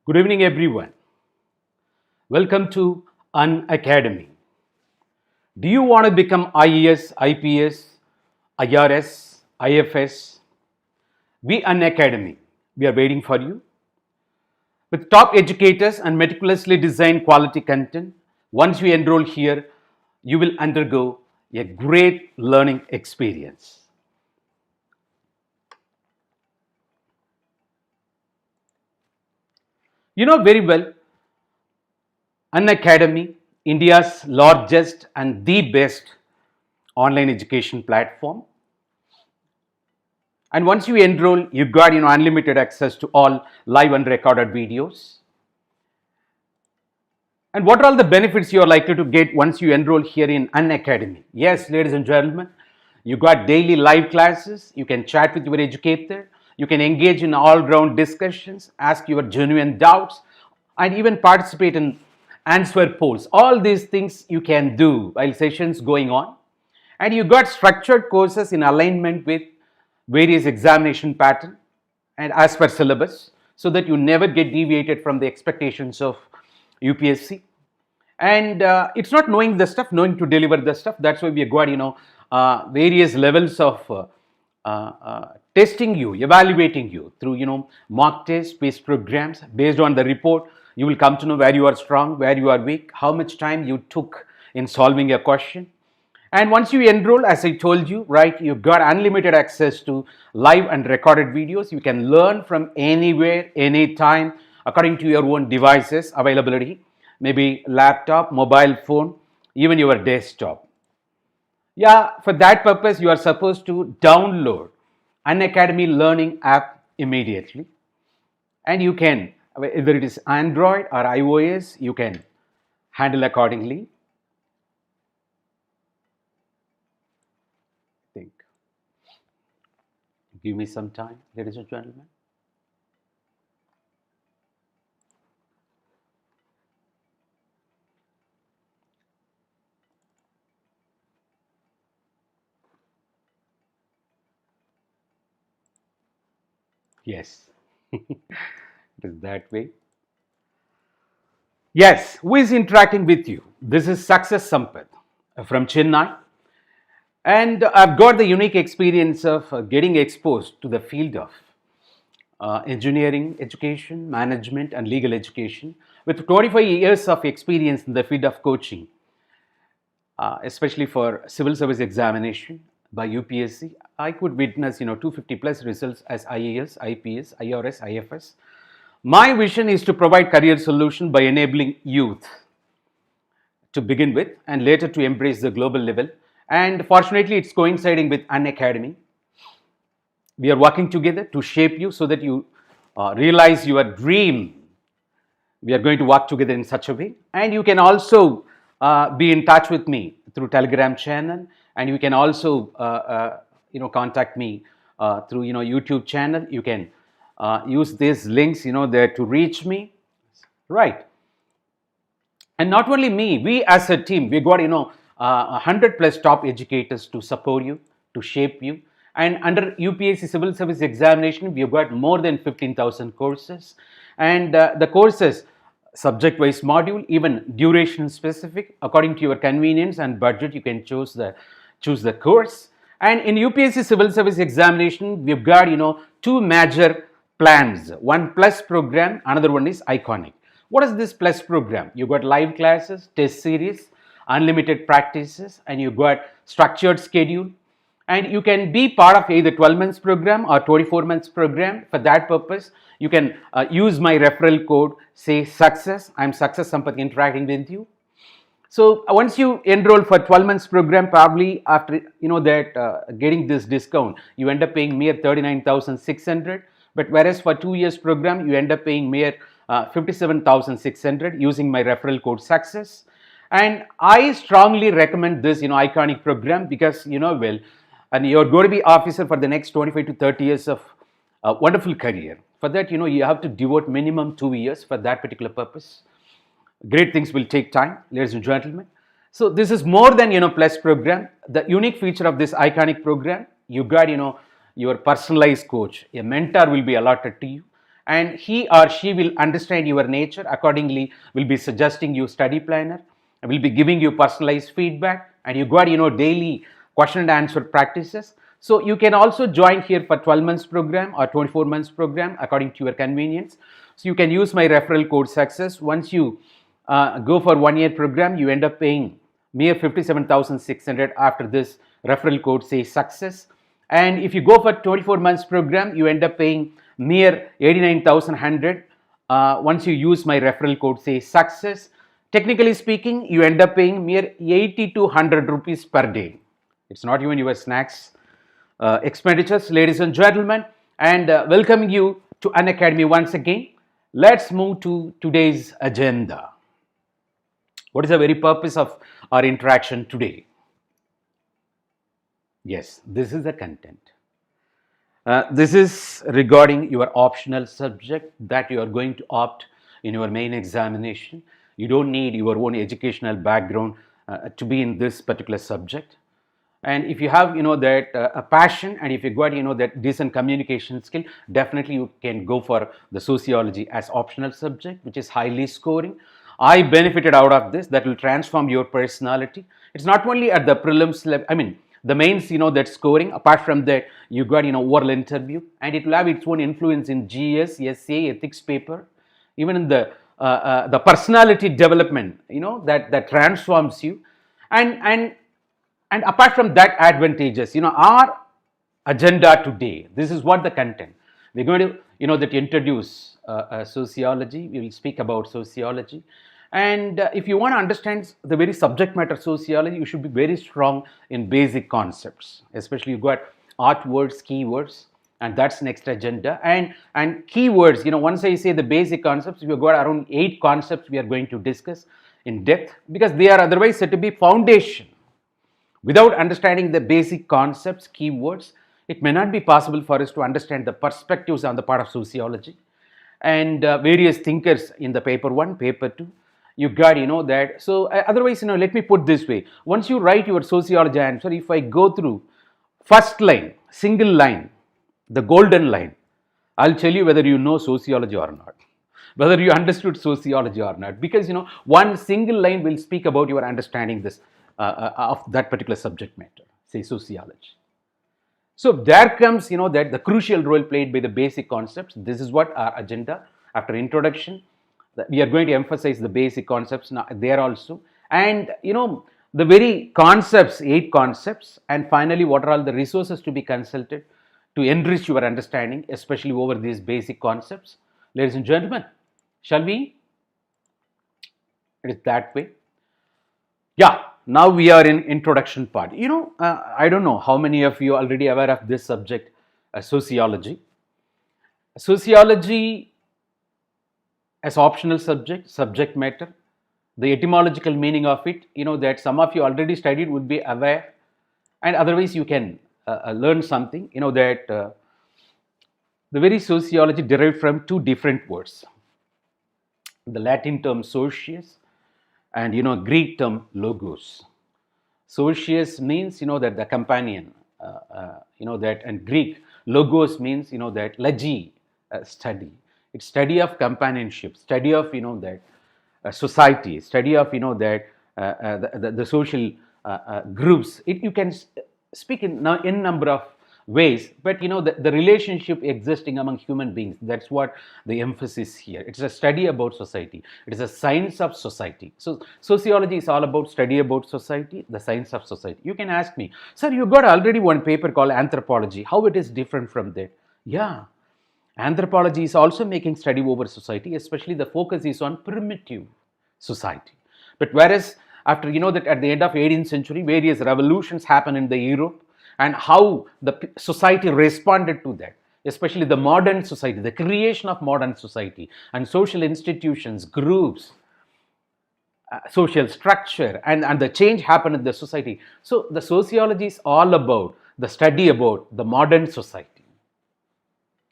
Good evening, everyone. Welcome to Unacademy. Do you want to become IAS, IPS, IRS, IFS? We Unacademy. We are waiting for you. With top educators and meticulously designed quality content, once you enroll here, you will undergo a great learning experience. You know very well, Unacademy, India's largest and the best online education platform. And once you enroll, you got unlimited access to all live and recorded videos. And what are all the benefits you are likely to get once you enroll here in Unacademy? Yes, ladies and gentlemen, you got daily live classes. You can chat with your educator. You can engage in all-round discussions, ask your genuine doubts, and even participate in answer polls. All these things you can do while sessions going on. And you got structured courses in alignment with various examination pattern and as per syllabus, so that you never get deviated from the expectations of UPSC. And it's not knowing the stuff, knowing to deliver the stuff. That's why we got various levels of testing you, evaluating you through mock tests, based programs. Based on the report, you will come to know where you are strong, where you are weak, how much time you took in solving a question. And once you enroll, as I told you, right, you've got unlimited access to live and recorded videos. You can learn from anywhere, anytime, according to your own devices availability, maybe laptop, mobile phone, even your desktop. Yeah, for that purpose, you are supposed to download Unacademy Learning app immediately. And you can, whether it is Android or iOS, you can handle accordingly. Give me some time, ladies and gentlemen. Yes, it is that way. Yes, who is interacting with you? This is Success Sampath from Chennai. And I've got the unique experience of getting exposed to the field of engineering education, management, and legal education with 25 years of experience in the field of coaching, especially for civil service examination by UPSC. I could witness 250 plus results as IAS, IPS, IRS, IFS. My vision is to provide career solution by enabling youth to begin with and later to embrace the global level. And fortunately, it's coinciding with Unacademy. We are working together to shape you so that you realize your dream. We are going to work together in such a way. And you can also be in touch with me through Telegram channel. And you can also contact me through YouTube channel. You can use these links there to reach me. Right. And not only me, we as a team, we got 100 plus top educators to support you, to shape you. And under UPSC Civil Services Examination, we have got more than 15,000 courses. And the courses, subject-wise module, even duration specific, according to your convenience and budget, you can choose the course. And in UPSC Civil Service Examination, we've got two major plans. One plus program, another one is iconic. What is this plus program? You got live classes, test series, unlimited practices, and you got structured schedule. And you can be part of either 12 months program or 24 months program. For that purpose, you can use my referral code, say success. I'm Success Sampath interacting with you. So once you enroll for 12 months program, probably after getting this discount, you end up paying mere 39,600. But whereas for 2 years program, you end up paying mere 57,600 using my referral code success. And I strongly recommend this iconic program because and you're going to be officer for the next 25 to 30 years of a wonderful career. For that you have to devote minimum 2 years for that particular purpose. Great things will take time, ladies and gentlemen. So this is more than plus program. The unique feature of this iconic program, you got your personalized coach. A mentor will be allotted to you. and he or she will understand your nature. Accordingly, will be suggesting you study planner, will be giving you personalized feedback, and you got daily question and answer practices. So you can also join here for 12 months program or 24 months program according to your convenience. So you can use my referral code success. Once you go for 1 year program, you end up paying mere 57,600 after this referral code say success. And if you go for 24 months program, you end up paying mere 89,100 once you use my referral code say success. Technically speaking, you end up paying mere 80 to 100 rupees per day. It's not even your snacks expenditures, ladies and gentlemen, and welcoming you to Unacademy once again. Let's move to today's agenda. What is the very purpose of our interaction today? Yes, this is the content. This is regarding your optional subject that you are going to opt in your main examination. You don't need your own educational background to be in this particular subject. And if you have that a passion, and if you got that decent communication skill, definitely you can go for the sociology as optional subject, which is highly scoring. I benefited out of this. That will transform your personality. It's not only at the prelims level, I mean the mains, that scoring. Apart from that, you got oral interview, and it will have its own influence in GS, SA, ethics paper, even in the personality development, that transforms you. And apart from that advantages, our agenda today, this is what the content. We're going to, that introduce sociology. We will speak about sociology. And if you want to understand the very subject matter sociology, you should be very strong in basic concepts. Especially you got art words, keywords, and that's next agenda. And keywords, once I say the basic concepts, we've got around 8 concepts we are going to discuss in depth, because they are otherwise said to be foundation. Without understanding the basic concepts, keywords, it may not be possible for us to understand the perspectives on the part of sociology and various thinkers in the paper 1, paper 2. You got that. So otherwise, let me put this way. Once you write your sociology answer, if I go through first line, single line, the golden line, I'll tell you whether you know sociology or not, whether you understood sociology or not, because one single line will speak about your understanding this of that particular subject matter, say sociology. So there comes that the crucial role played by the basic concepts. This is what our agenda. After introduction, we are going to emphasize the basic concepts now there also, and the very concepts, 8 concepts, and finally what are all the resources to be consulted to enrich your understanding, especially over these basic concepts. Ladies and gentlemen, shall we? It is that way. Yeah, now we are in introduction part. I don't know how many of you are already aware of this subject, sociology. Sociology as optional subject matter, the etymological meaning of it, that some of you already studied would be aware, and otherwise you can learn something, that the very sociology derived from 2 different words. The Latin term socius and Greek term logos. Socius means that the companion, that, and Greek logos means that legi, study. It's study of companionship, study of that society, study of that the social groups. You can speak in number of ways, but the relationship existing among human beings, that's what the emphasis here. It's a study about society. It is a science of society. So sociology is all about study about society, the science of society. You can ask me, sir, you got already one paper called anthropology, how it is different from that? Yeah, anthropology is also making study over society, especially the focus is on primitive society. But whereas after that at the end of 18th century, various revolutions happen in the Europe, and how the society responded to that, especially the modern society, the creation of modern society and social institutions, groups, social structure, and the change happened in the society. So the sociology is all about the study about the modern society,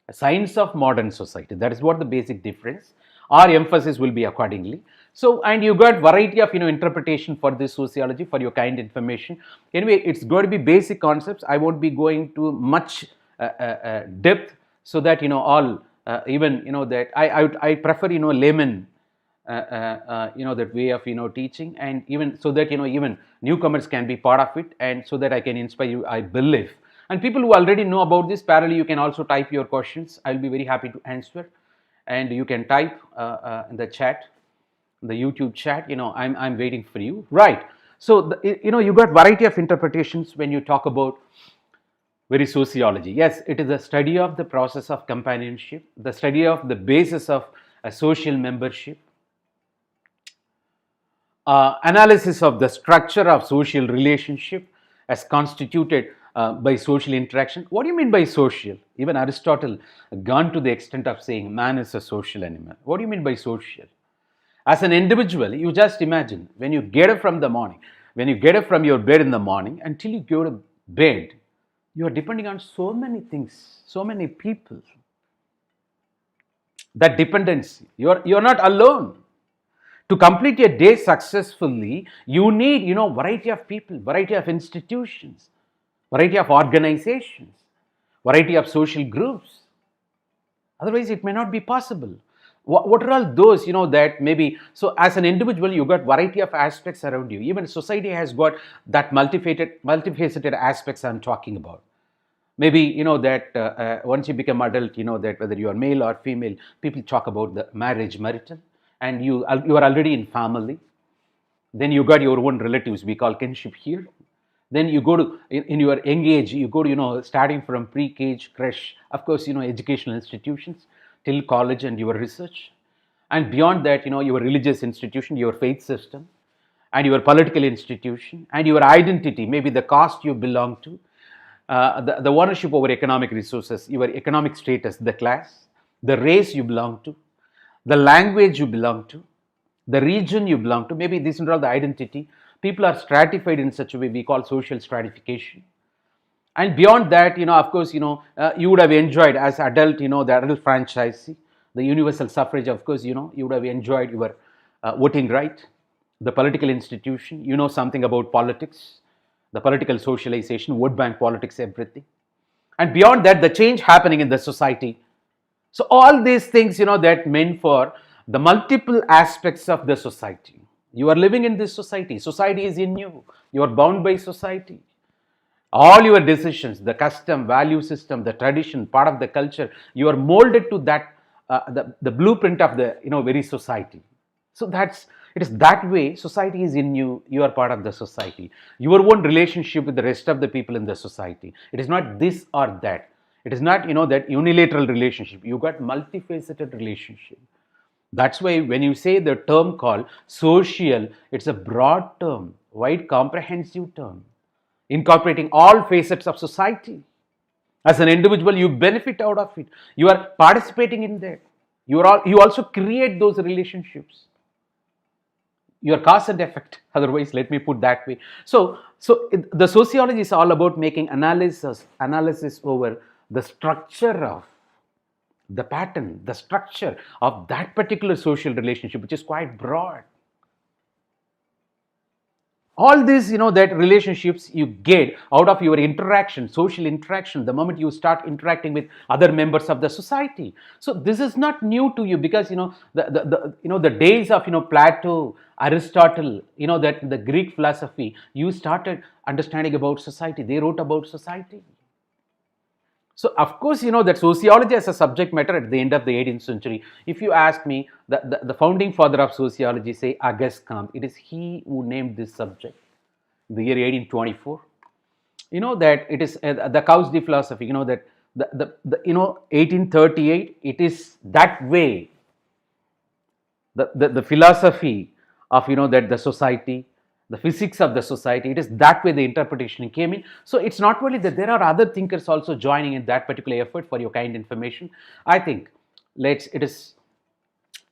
a science of modern society. That is what the basic difference. Our emphasis will be accordingly. So, and you got variety of interpretation for this sociology for your kind information. Anyway, it's going to be basic concepts. I won't be going to much depth, so that all even that I prefer layman that way of teaching, and even so that even newcomers can be part of it, and so that I can inspire you, I believe. And people who already know about this, parallel you can also type your questions. I'll be very happy to answer, and you can type in the chat, the YouTube chat. I'm waiting for you, right? So you got variety of interpretations when you talk about very sociology. Yes, it is a study of the process of companionship, the study of the basis of a social membership, analysis of the structure of social relationship as constituted by social interaction. What do you mean by social? Even Aristotle gone to the extent of saying man is a social animal. What do you mean by social? As an individual, you just imagine when you get up from the morning, when you get up from your bed in the morning until you go to bed, you are depending on so many things, so many people. That dependency, you're not alone. To complete a day successfully, you need variety of people, variety of institutions, variety of organizations, variety of social groups. Otherwise, it may not be possible. What are all those that maybe? So as an individual, you got variety of aspects around you. Even society has got that multifaceted aspects I'm talking about. Maybe that once you become adult, that whether you are male or female, people talk about the marriage, marital, and you are already in family. Then you got your own relatives, we call kinship here. Then you go to in your young age, you go to starting from pre-K, creche, of course educational institutions till college and your research, and beyond that your religious institution, your faith system, and your political institution, and your identity, maybe the caste you belong to, the ownership over economic resources, your economic status, the class, the race you belong to, the language you belong to, the region you belong to. Maybe these are all the identity. People are stratified in such a way we call social stratification. And beyond that, of course, you would have enjoyed as adult, the adult franchise, the universal suffrage. Of course, you would have enjoyed your voting right, the political institution. Something about politics, the political socialization, vote bank politics, everything. And beyond that, the change happening in the society. So all these things, that meant for the multiple aspects of the society. You are living in this society. Society is in you. You are bound by society. All your decisions, the custom, value system, the tradition, part of the culture, you are molded to that, the blueprint of the very society. So it is that way. Society is in you. You are part of the society. Your own relationship with the rest of the people in the society. It is not this or that. It is not that unilateral relationship. You got multifaceted relationship. That's why when you say the term called social, it's a broad term, wide comprehensive term, incorporating all facets of society. As an individual, you benefit out of it. You are participating in that. You also create those relationships. Your cause and effect. Otherwise, let me put that way. So the sociology is all about making analysis over the structure of the pattern, the structure of that particular social relationship, which is quite broad. All these, that relationships you get out of your interaction, social interaction, the moment you start interacting with other members of the society. So this is not new to you, because the days of Plato, Aristotle, that the Greek philosophy, you started understanding about society. They wrote about society. So of course, that sociology as a subject matter at the end of the 18th century, if you ask me, the founding father of sociology, say Auguste Comte, it is he who named this subject in the year 1824. That it is the cause de philosophy, that the 1838, it is that way, the philosophy of, that the society, the physics of the society, it is that way the interpretation came in. So it's not only that, there are other thinkers also joining in that particular effort. For your kind information, I think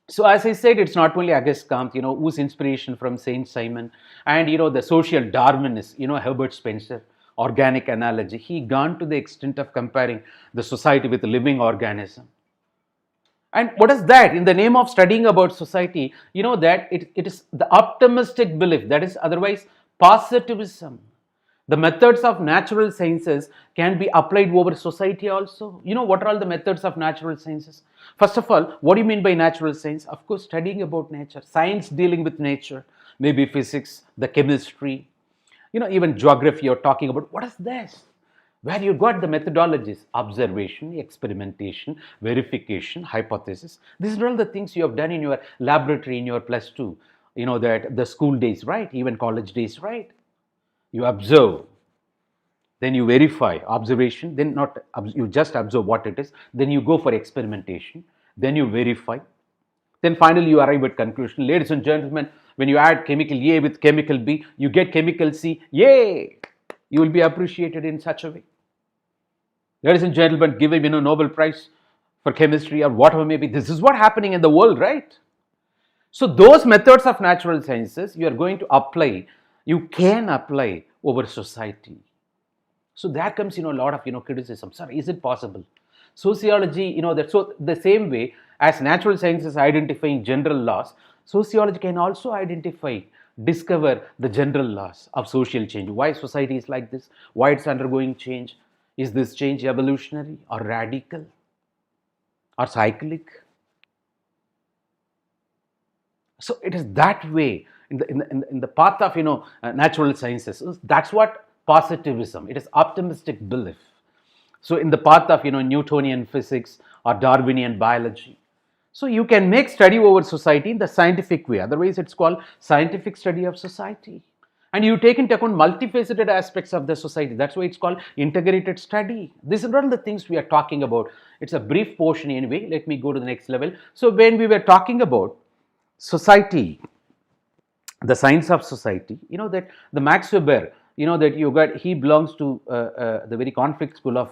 so as I said, it's not only Auguste Comte, whose inspiration from Saint Simon, and the social Darwinist, Herbert Spencer, organic analogy. He gone to the extent of comparing the society with a living organism. And what is that? In the name of studying about society, that it is the optimistic belief, that is otherwise positivism, The methods of natural sciences can be applied over society also. You know, what are all the methods of natural sciences? First of all, what do you mean by natural science? Of course, studying about nature, science dealing with nature, maybe physics, the chemistry, even geography. You're talking about what is this? Where you got the methodologies: observation, experimentation, verification, hypothesis. These are all the things you have done in your laboratory, in your plus two, that the school days, right? Even college days, right? You observe, then you verify observation, then not you just observe what it is, then you go for experimentation, then you verify, then finally you arrive at conclusion. Ladies and gentlemen, when you add chemical A with chemical B, you get chemical C. Yay! You will be appreciated in such a way. Ladies and gentlemen, give him Nobel Prize for chemistry or whatever may be. This is what happening in the world, right? So those methods of natural sciences you are going to apply, you can apply over society. So there comes a lot of criticism. Sir, is it possible? Sociology, so the same way as natural sciences identifying general laws, sociology can also discover the general laws of social change. Why society is like this? Why it's undergoing change? Is this change evolutionary or radical or cyclic? So it is that way in the path of natural sciences. That's what positivism. It is optimistic belief. So in the path of Newtonian physics or Darwinian biology. So you can make study over society in the scientific way. Otherwise, it's called scientific study of society. And you take into account multifaceted aspects of the society. That's why it's called integrated study. These are all the things we are talking about. It's a brief portion anyway. Let me go to the next level. So when we were talking about society, the science of society, that the Max Weber, that he belongs to the very conflict school of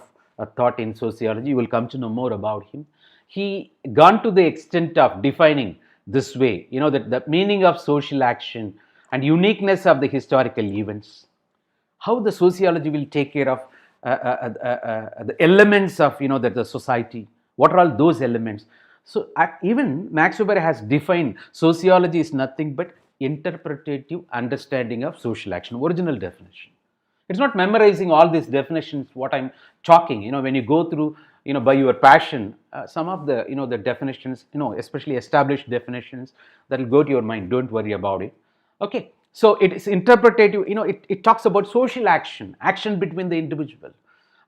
thought in sociology. You will come to know more about him. He gone to the extent of defining this way, that the meaning of social action and uniqueness of the historical events, how the sociology will take care of the elements of that the society. What are all those elements? So even Max Weber has defined sociology is nothing but interpretative understanding of social action. Original definition. It's not memorizing all these definitions. What I'm talking, when you go through, by your passion, some of the the definitions, especially established definitions, that will go to your mind. Don't worry about it. Okay. So it is interpretative. It talks about social action between the individual.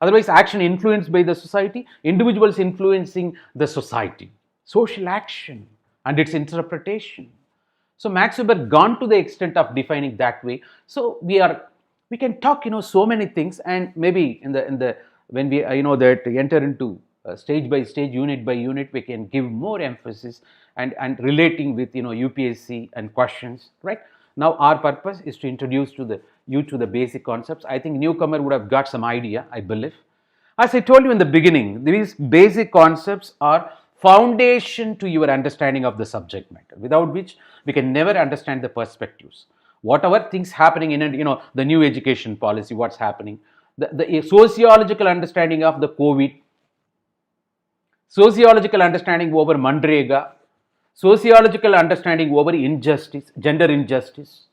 Otherwise, action influenced by the society, individuals influencing the society. Social action and its interpretation. So Max Weber gone to the extent of defining that way. So we can talk so many things, and maybe in the when we that enter into stage by stage, unit by unit, we can give more emphasis and relating with UPSC and questions, right? Now our purpose is to introduce you to the basic concepts. I think newcomer would have got some idea, I believe. As I told you in the beginning, these basic concepts are foundation to your understanding of the subject matter, without which we can never understand the perspectives. Whatever things happening in the new education policy, what's happening, the sociological understanding of the COVID, sociological understanding over Mandrega, sociological understanding over injustice, gender injustice.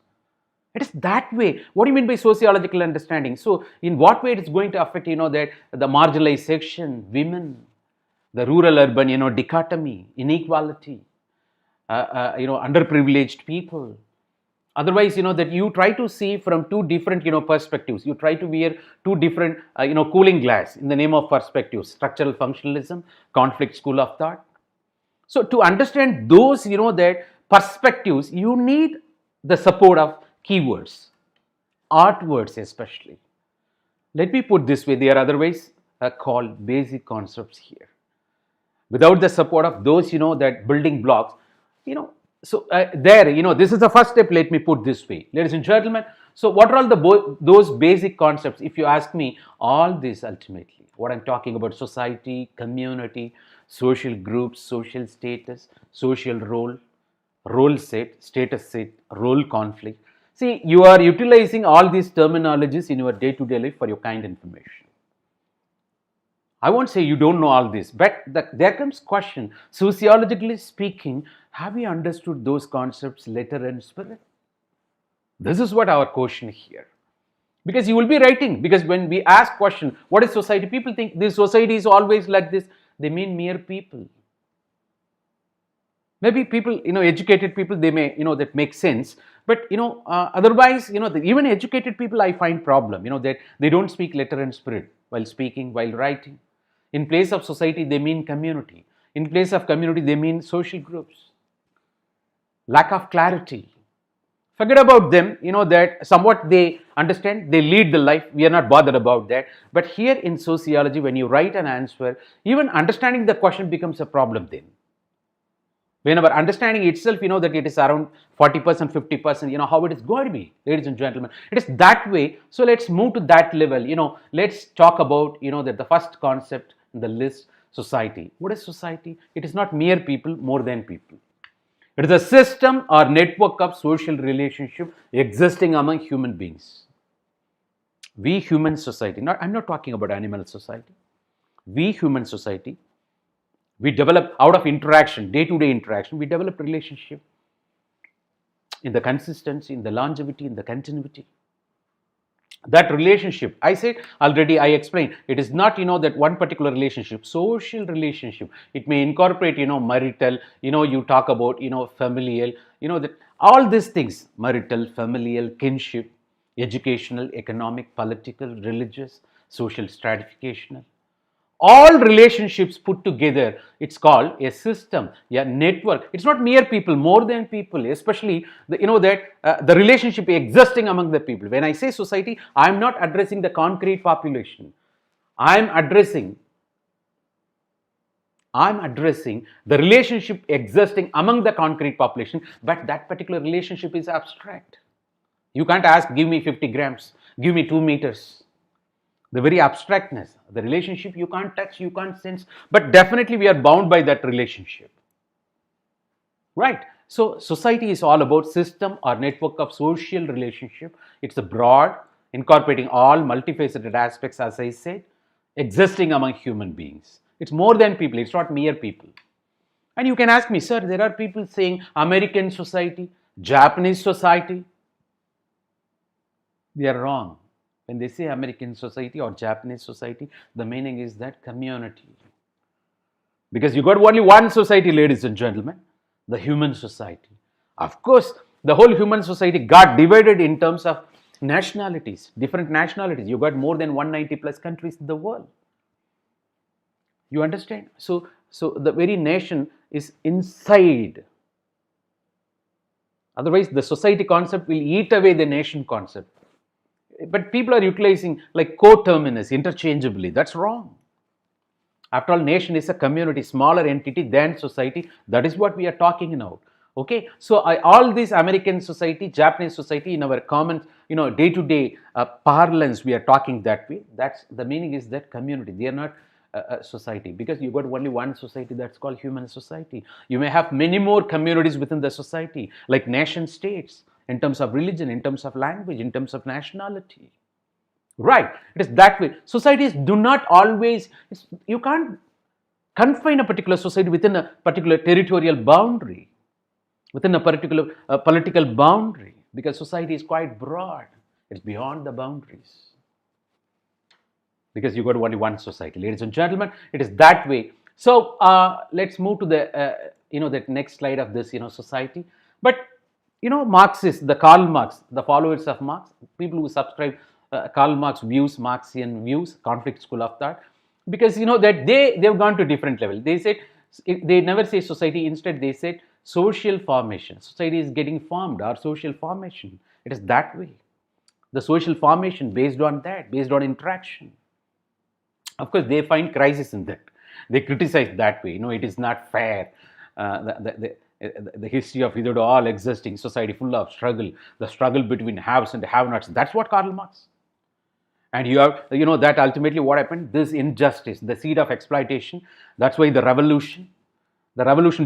It is that way. What do you mean by sociological understanding? So in what way it is going to affect that the marginalized section, women, the rural-urban, dichotomy, inequality, underprivileged people. Otherwise, that you try to see from two different, perspectives. You try to wear two different, cooling glass in the name of perspectives: structural functionalism, conflict school of thought. So to understand those, that perspectives, you need the support of keywords, art words especially. Let me put this way: they are otherwise called basic concepts here. Without the support of those, that building blocks, so this is the first step. Let me put this way, ladies and gentlemen. So what are all those basic concepts? If you ask me, all this ultimately, what I'm talking about: society, community, social groups, social status, social role, role set, status set, role conflict. See, you are utilizing all these terminologies in your day-to-day life for your kind information. I won't say you don't know all this, but there comes question: sociologically speaking, have you understood those concepts, letter and spirit? This is what our question here. Because you will be writing, because when we ask question, what is society, people think this society is always like this. They mean mere people. Maybe people, educated people, they may, that makes sense. But, otherwise, even educated people, I find problem, that they don't speak letter and spirit while speaking, while writing. In place of society, they mean community. In place of community, they mean social groups. Lack of clarity. Forget about them, that somewhat they understand, they lead the life, we are not bothered about that. But here in sociology, when you write an answer, even understanding the question becomes a problem then. When our understanding itself, that it is around 40%, 50%, how it is going to be, ladies and gentlemen. It is that way. So let's move to that level, let's talk about, that the first concept in the list, society. What is society? It is not mere people, more than people. It is a system or network of social relationship existing among human beings. We human society, I'm not talking about animal society. We human society, we develop out of interaction, day-to-day interaction, we develop relationship in the consistency, in the longevity, in the continuity. That relationship, I said already, I explained, it is not, that one particular relationship, social relationship. It may incorporate, marital, you talk about, familial, that all these things, marital, familial, kinship, educational, economic, political, religious, social, stratificational. All relationships put together, it's called a system, a network. It's not mere people, more than people, especially the relationship existing among the people. When I say society, I'm not addressing the concrete population. I'm addressing the relationship existing among the concrete population, but that particular relationship is abstract. You can't ask, give me 50 grams, give me 2 meters. The very abstractness, the relationship you can't touch, you can't sense, but definitely we are bound by that relationship. Right? So society is all about system or network of social relationship. It's a broad, incorporating all multifaceted aspects, as I said, existing among human beings. It's more than people, it's not mere people. And you can ask me, sir, there are people saying American society, Japanese society. They are wrong. When they say American society or Japanese society, the meaning is that community. Because you got only one society, ladies and gentlemen, the human society. Of course, the whole human society got divided in terms of nationalities, different nationalities. You got more than 190 plus countries in the world. You understand? So the very nation is inside. Otherwise, the society concept will eat away the nation concept. But people are utilizing like coterminous interchangeably. That's wrong. After all, nation is a community, smaller entity than society. That is what we are talking about. Okay, so all this American society, Japanese society, in our common, day-to-day parlance, we are talking that way. That's the meaning is that community. They are not a society, because you got only one society, that's called human society. You may have many more communities within the society, like nation states, in terms of religion, in terms of language, in terms of nationality. Right, it is that way. Societies do not always, you can't confine a particular society within a particular territorial boundary, within a particular political boundary, because society is quite broad. It's beyond the boundaries. Because you got only one society, ladies and gentlemen, it is that way. So let's move to the that next slide of this society. But Marxists, the Karl Marx, the followers of Marx, people who subscribe Karl Marx views, Marxian views, conflict school of thought, because that they've gone to different level. They said, they never say society, instead they said social formation. Society is getting formed, or social formation. It is that way. The social formation based on that, based on interaction. Of course, they find crisis in that. They criticize that way. It is not fair. The history of either all existing society full of struggle, the struggle between haves and have-nots. That's what Karl Marx. And you have, that ultimately what happened, this injustice, the seed of exploitation. That's why the revolution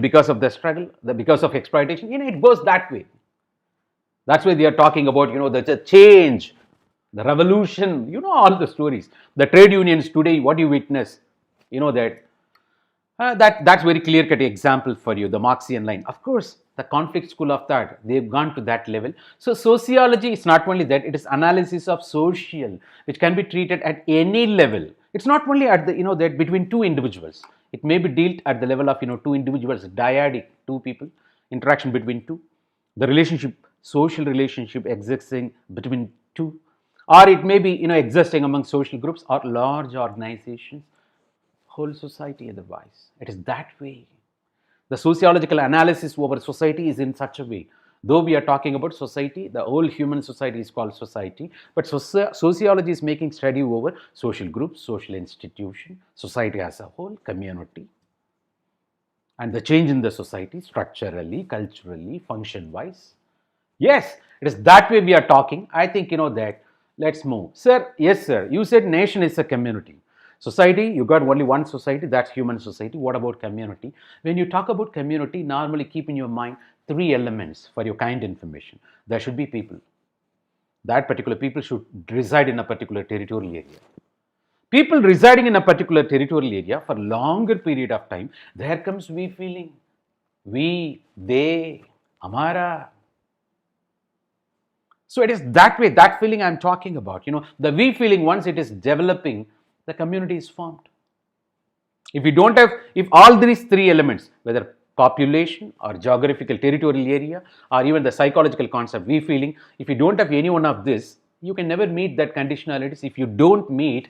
because of the struggle, because of exploitation, it goes that way. That's why they are talking about, the change, the revolution, all the stories. The trade unions today, what you witness, that That's very clear-cut example for you, the Marxian line. Of course, the conflict school of thought, they've gone to that level. So sociology is not only that, it is analysis of social, which can be treated at any level. It's not only at the, that between two individuals. It may be dealt at the level of, two individuals, dyadic, two people, interaction between two, the relationship, social relationship existing between two, or it may be, existing among social groups or large organizations, whole society otherwise. It is that way. The sociological analysis over society is in such a way. Though we are talking about society, the whole human society is called society, but sociology is making study over social groups, social institution, society as a whole, community, and the change in the society structurally, culturally, function-wise. Yes, it is that way we are talking. I think that. Let's move. Sir, yes sir, you said nation is a community. Society, you got only one society, that's human society. What about community? When you talk about community, normally keep in your mind three elements for your kind information. There should be people. That particular people should reside in a particular territorial area. People residing in a particular territorial area for longer period of time, there comes we feeling. We, they, Amara. So it is that way, that feeling I'm talking about. The we feeling, once it is developing, the community is formed. If you don't have, if all these three elements, whether population or geographical territorial area or even the psychological concept, we feeling, if you don't have any one of this, you can never meet that conditionalities. If you don't meet,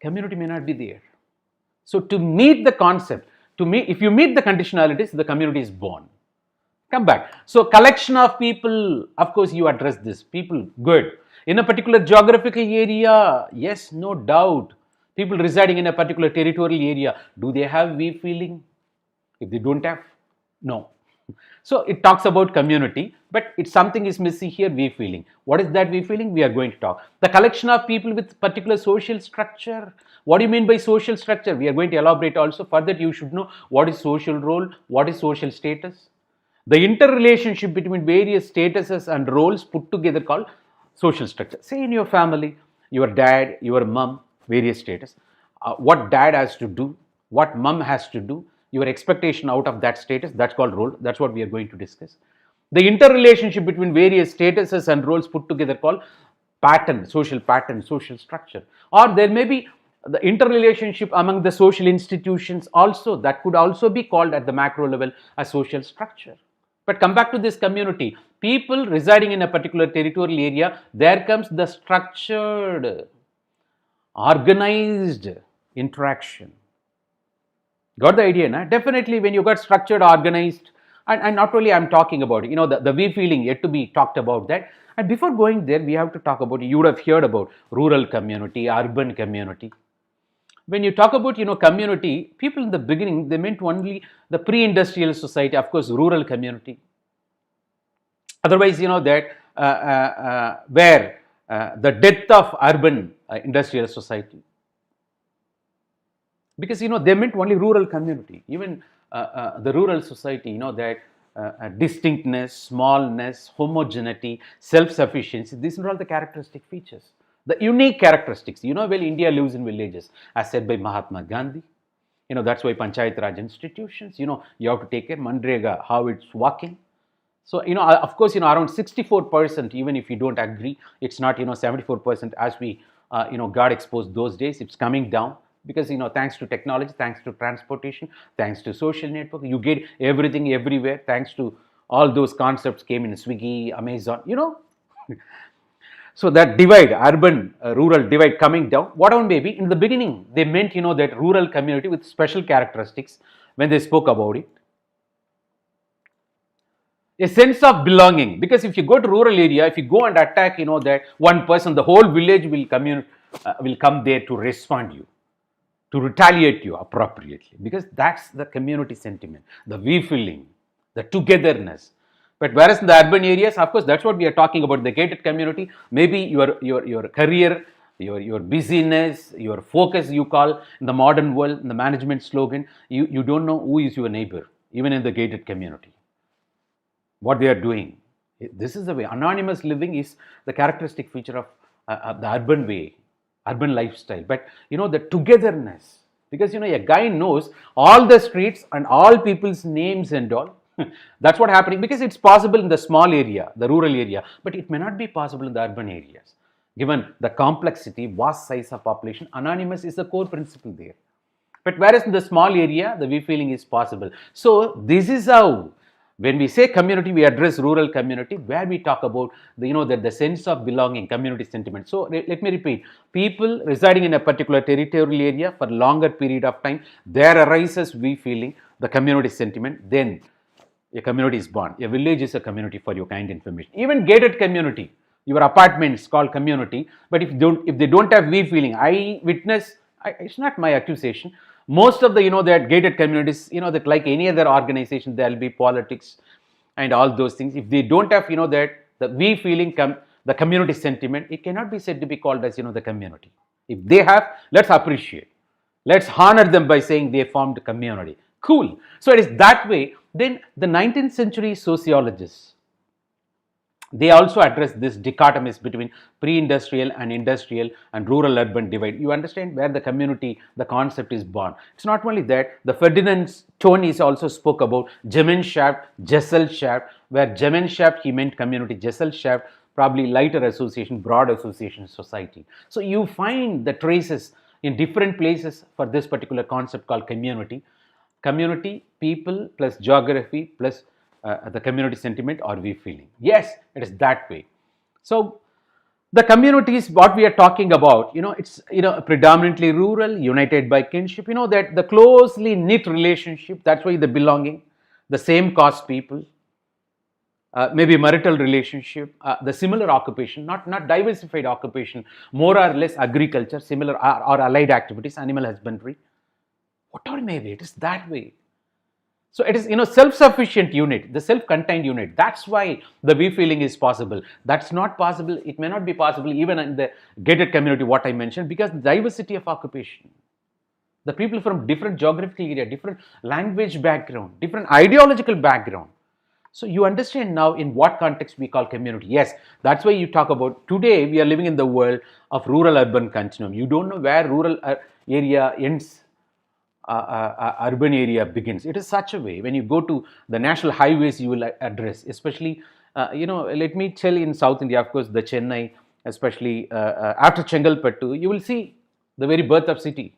community may not be there. So to meet the concept, if you meet the conditionalities, the community is born. Come back. So collection of people, of course you address this, people, good. In a particular geographical area, yes, no doubt. People residing in a particular territorial area, do they have we feeling? If they don't have, no. So it talks about community, but it's something is missing here, we feeling. What is that we feeling? We are going to talk. The collection of people with particular social structure. What do you mean by social structure? We are going to elaborate also. For that you should know what is social role, what is social status. The interrelationship between various statuses and roles put together called social structure. Say in your family, your dad, your mom, various status. What dad has to do, what mom has to do, your expectation out of that status, that's called role. That's what we are going to discuss. The interrelationship between various statuses and roles put together called pattern, social structure. Or there may be the interrelationship among the social institutions also, that could also be called at the macro level a social structure. But come back to this community, people residing in a particular territorial area, there comes the structured, organized interaction. Got the idea, na? Definitely when you got structured, organized, and not only I'm talking about it, the we feeling yet to be talked about that. And before going there, we have to talk about, you would have heard about rural community, urban community. When you talk about, community, people in the beginning, they meant only the pre-industrial society, of course, rural community. Otherwise, that where the death of urban industrial society. Because, they meant only rural community. Even the rural society, that distinctness, smallness, homogeneity, self-sufficiency, these are all the characteristic features. The unique characteristics. Well, India lives in villages, as said by Mahatma Gandhi. That's why Panchayat Raj institutions, you have to take care, Manrega, how it's working. So, of course, around 64%, even if you don't agree, it's not, 74% as we, got exposed those days, it's coming down. Because, thanks to technology, thanks to transportation, thanks to social network, you get everything everywhere, thanks to all those concepts came in Swiggy, Amazon, So that divide, urban, rural divide coming down, whatever may be, in the beginning, they meant, that rural community with special characteristics when they spoke about it. A sense of belonging, because if you go to rural area, if you go and attack, that one person, the whole village will come there to respond you, to retaliate you appropriately, because that's the community sentiment, the we feeling, the togetherness. But whereas in the urban areas, of course, that's what we are talking about, the gated community, maybe your career, your busyness, your focus, you call in the modern world, in the management slogan, you don't know who is your neighbor, even in the gated community, what they are doing. This is the way. Anonymous living is the characteristic feature of the urban way, urban lifestyle. But, the togetherness, because a guy knows all the streets and all people's names and all. That's what happening, because it's possible in the small area, the rural area, but it may not be possible in the urban areas. Given the complexity, vast size of population, anonymous is the core principle there. But whereas in the small area, the we feeling is possible. So this is how, when we say community, we address rural community, where we talk about that the sense of belonging, community sentiment. So let me repeat: people residing in a particular territorial area for longer period of time, there arises we feeling, the community sentiment. Then a community is born. A village is a community, for your kind information. Even gated community, your apartments called community. But if they don't have we feeling, I witness. It's not my accusation. Most of the that gated communities, that like any other organization, there will be politics and all those things. If they don't have that the we feeling, the community sentiment, it cannot be said to be called as the community. If they have, let's appreciate, let's honor them by saying they formed a community. Cool. So it is that way. Then the 19th century sociologists, they also address this dichotomies between pre-industrial and industrial and rural-urban divide. You understand where the community, the concept is born. It's not only that, the Ferdinand Tönnies also spoke about Gemeinschaft, Gesellschaft, where Gemeinschaft, he meant community, Gesellschaft, probably lighter association, broad association, society. So you find the traces in different places for this particular concept called community. Community, people plus geography plus the community sentiment or we feeling. Yes, it is that way. So the communities, what we are talking about, it's predominantly rural, united by kinship. That the closely knit relationship. That's why the belonging, the same caste people, maybe marital relationship, the similar occupation, not diversified occupation, more or less agriculture, similar or allied activities, animal husbandry. Whatever may be, it is that way. So it is self-sufficient unit, the self-contained unit. That's why the we feeling is possible. That's not possible. It may not be possible even in the gated community, what I mentioned, because the diversity of occupation, the people from different geographical area, different language background, different ideological background. So you understand now in what context we call community. Yes, that's why you talk about today we are living in the world of rural-urban continuum. You don't know where rural area ends. Urban area begins. It is such a way. When you go to the national highways, you will address, especially, let me tell you, in South India, of course, the Chennai, especially after Chengalpattu, you will see the very birth of city.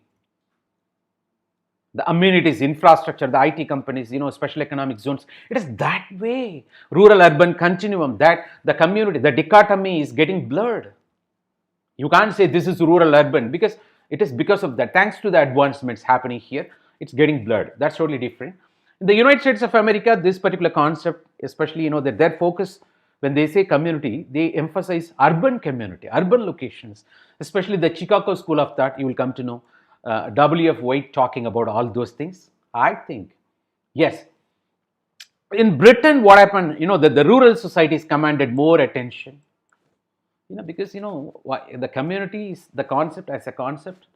The amenities, infrastructure, the IT companies, special economic zones. It is that way. Rural-urban continuum, that the community, the dichotomy is getting blurred. You can't say this is rural-urban because it is because of that. Thanks to the advancements happening here, it's getting blurred. That's totally different. In the United States of America, this particular concept, especially, that their focus, when they say community, they emphasize urban community, urban locations, especially the Chicago School of Thought. You will come to know W.F. White talking about all those things. I think, yes. In Britain, what happened, that the rural societies commanded more attention. Because the community is the concept as a concept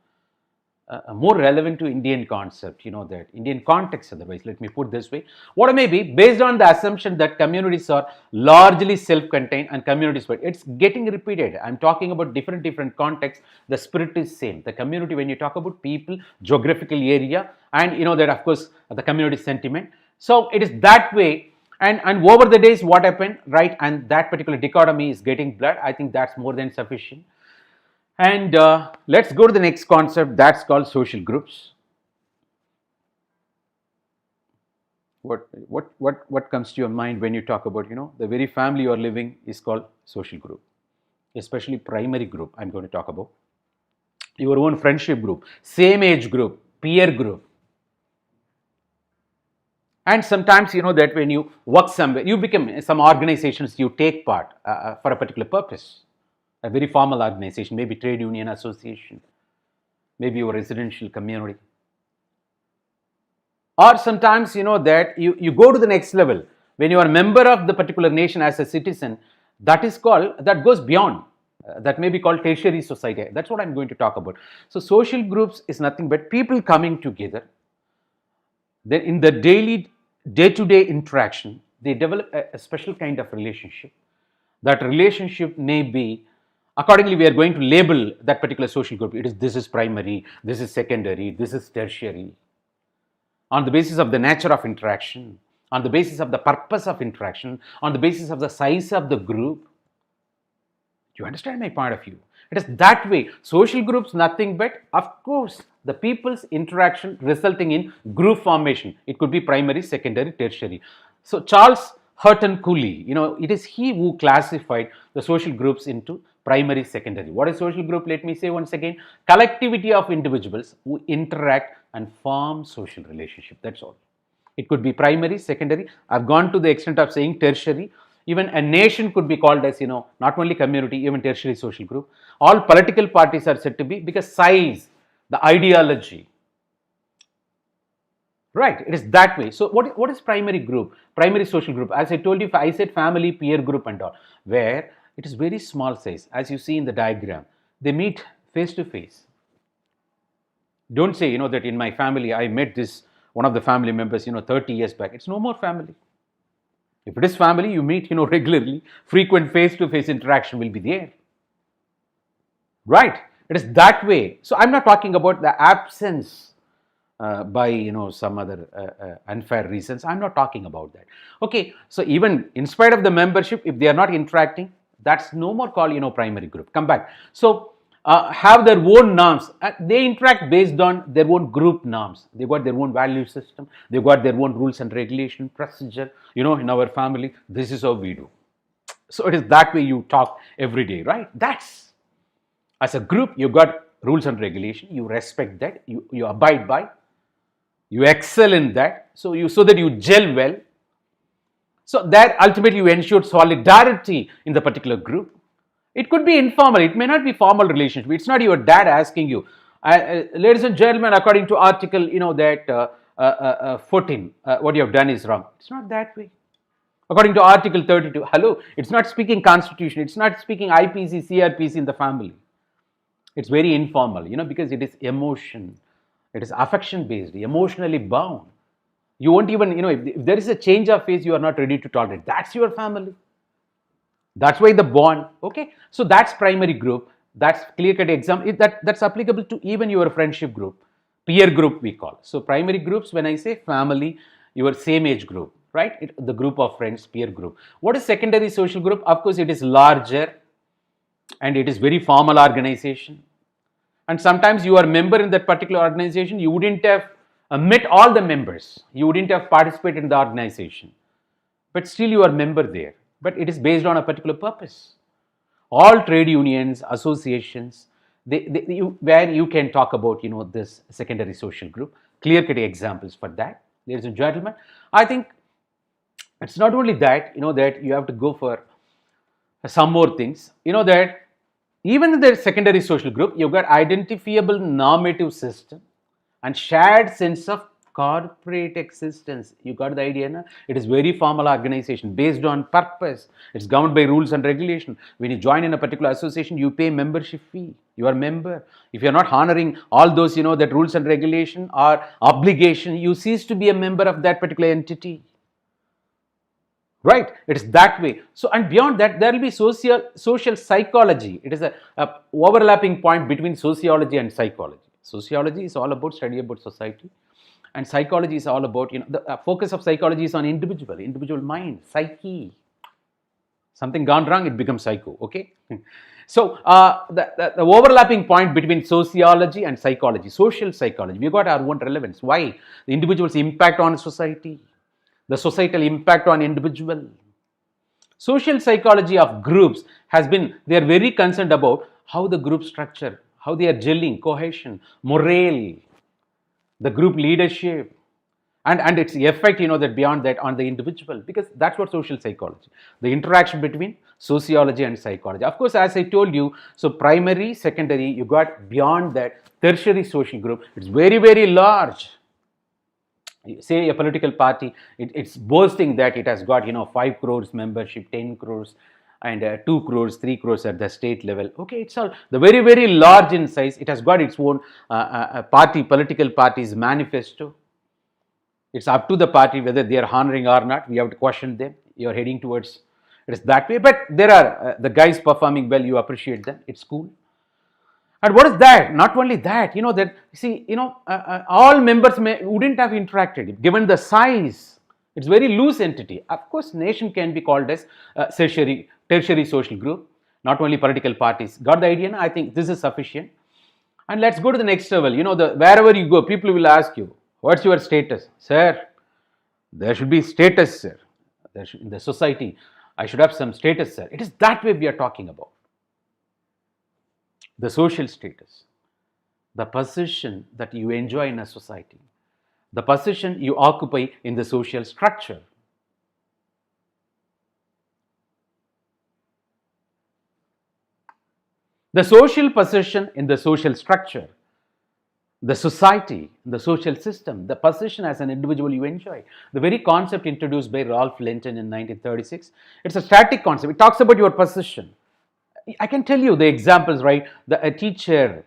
more relevant to Indian concept, that Indian context. Otherwise, let me put this way: what it may be, based on the assumption that communities are largely self-contained and communities, but it's getting repeated. I'm talking about different contexts. The spirit is same. The community, when you talk about people, geographical area, and that of course the community sentiment. So it is that way. And over the days, what happened, right? And that particular dichotomy is getting blurred. I think that's more than sufficient. And let's go to the next concept. That's called social groups. What comes to your mind when you talk about the very family you are living is called social group, especially primary group. I'm going to talk about your own friendship group, same age group, peer group. And sometimes that when you work somewhere, you become some organizations, you take part for a particular purpose, a very formal organization, maybe trade union association, maybe your residential community. Or sometimes that you go to the next level when you are a member of the particular nation as a citizen. That goes beyond. That may be called tertiary society. That's what I'm going to talk about. So social groups is nothing but people coming together. Then in the day-to-day interaction, they develop a special kind of relationship. That relationship may be Accordingly, we are going to label that particular social group. This is primary, this is secondary, this is tertiary, on the basis of the nature of interaction, on the basis of the purpose of interaction, on the basis of the size of the group. You understand my point of view? It is that way. Social groups, nothing but, of course, the people's interaction resulting in group formation. It could be primary, secondary, tertiary. So Charles Hurton Cooley, it is he who classified the social groups into primary, secondary. What is social group? Let me say once again, collectivity of individuals who interact and form social relationship. That's all. It could be primary, secondary. I've gone to the extent of saying tertiary. Even a nation could be called as, not only community, even tertiary social group. All political parties are said to be, because size, the ideology. Right, it is that way. So what is primary group? Primary social group, as I told you, I said family, peer group and all, where it is very small size. As you see in the diagram, they meet face to face. Don't say, that in my family, I met one of the family members, 30 years back. It's no more family. If it is family, you meet, regularly. Frequent face-to-face interaction will be there. Right? It is that way. So I'm not talking about the absence by, some other unfair reasons. I'm not talking about that. Okay. So even in spite of the membership, if they are not interacting, that's no more called, primary group. Come back. So have their own norms. They interact based on their own group norms. They got their own value system. They got their own rules and regulation procedure. In our family, this is how we do. So it is that way you talk every day, right? That's, as a group, you got rules and regulation. You respect that. You abide by. You excel in that. So that you gel well. So that ultimately you ensure solidarity in the particular group. It could be informal. It may not be formal relationship. It's not your dad asking you, ladies and gentlemen, according to article, 14, what you have done is wrong. It's not that way. According to article 32, hello, it's not speaking constitution. It's not speaking IPC, CRPC in the family. It's very informal, because it is emotion. It is affection based, emotionally bound. You won't even, if there is a change of phase, you are not ready to tolerate. That's your family. That's why the bond. Okay, so that's primary group. That's clear-cut example. That's applicable to even your friendship group, peer group we call. So primary groups, when I say family, your same age group, right? The group of friends, peer group. What is secondary social group? Of course, it is larger and it is very formal organization. And sometimes you are a member in that particular organization. You wouldn't have met all the members. You wouldn't have participated in the organization. But still you are a member there. But it is based on a particular purpose. All trade unions, associations, where you can talk about, this secondary social group. Clear-cut examples for that, ladies and gentlemen. I think it's not only that, that you have to go for some more things. That even in the secondary social group, you've got identifiable normative system and shared sense of corporate existence. You got the idea, na? It is very formal organization based on purpose. It's governed by rules and regulation. When you join in a particular association, you pay membership fee. You are a member. If you are not honoring all those, that rules and regulation or obligation, you cease to be a member of that particular entity. Right? It is that way. So, and beyond that, there will be social psychology. It is a overlapping point between sociology and psychology. Sociology is all about study about society. And psychology is all about, the focus of psychology is on individual mind, psyche. Something gone wrong, it becomes psycho, okay? So, the overlapping point between sociology and psychology, social psychology, we got our own relevance. Why? The individual's impact on society, the societal impact on individual. Social psychology of groups has been, they are very concerned about how the group structure, how they are gelling, cohesion, morale, the group leadership, and its effect, that beyond that on the individual, because that's what social psychology, the interaction between sociology and psychology. Of course, as I told you, so primary, secondary, you got beyond that tertiary social group. It's very, very large. Say a political party, it's boasting that it has got 5 crores membership, 10 crores and 2 crores, 3 crores at the state level. Okay, it's all the very, very large in size. It has got its own political party's manifesto. It's up to the party whether they are honoring or not. We have to question them. You are heading towards It is that way. But there are the guys performing well, you appreciate them, it's cool. And what is that? Not only that, that see, all members wouldn't have interacted given the size. It's very loose entity. Of course, nation can be called as tertiary social group. Not only political parties. Got the idea? I think this is sufficient. And let's go to the next level. Wherever you go, people will ask you, "What's your status, sir?" There should be status, sir. In the society, I should have some status, sir. It is that way we are talking about. The social status, the position that you enjoy in a society, the position you occupy in the social structure. The social position in the social structure, the society, the social system, the position as an individual you enjoy. The very concept introduced by Ralph Linton in 1936, it's a static concept. It talks about your position. I can tell you the examples, right? A teacher,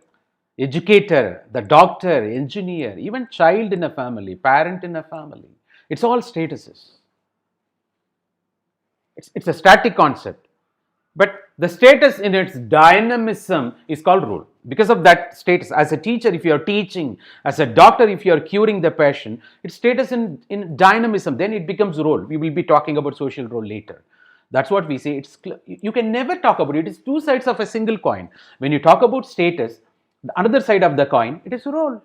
educator, the doctor, engineer, even child in a family, parent in a family. It's all statuses. It's a static concept. But the status in its dynamism is called role. Because of that status, as a teacher, if you are teaching, as a doctor, if you are curing the patient, it's status in dynamism, then it becomes role. We will be talking about social role later. That's what we say. You can never talk about it. It's two sides of a single coin. When you talk about status, the other side of the coin, it is role.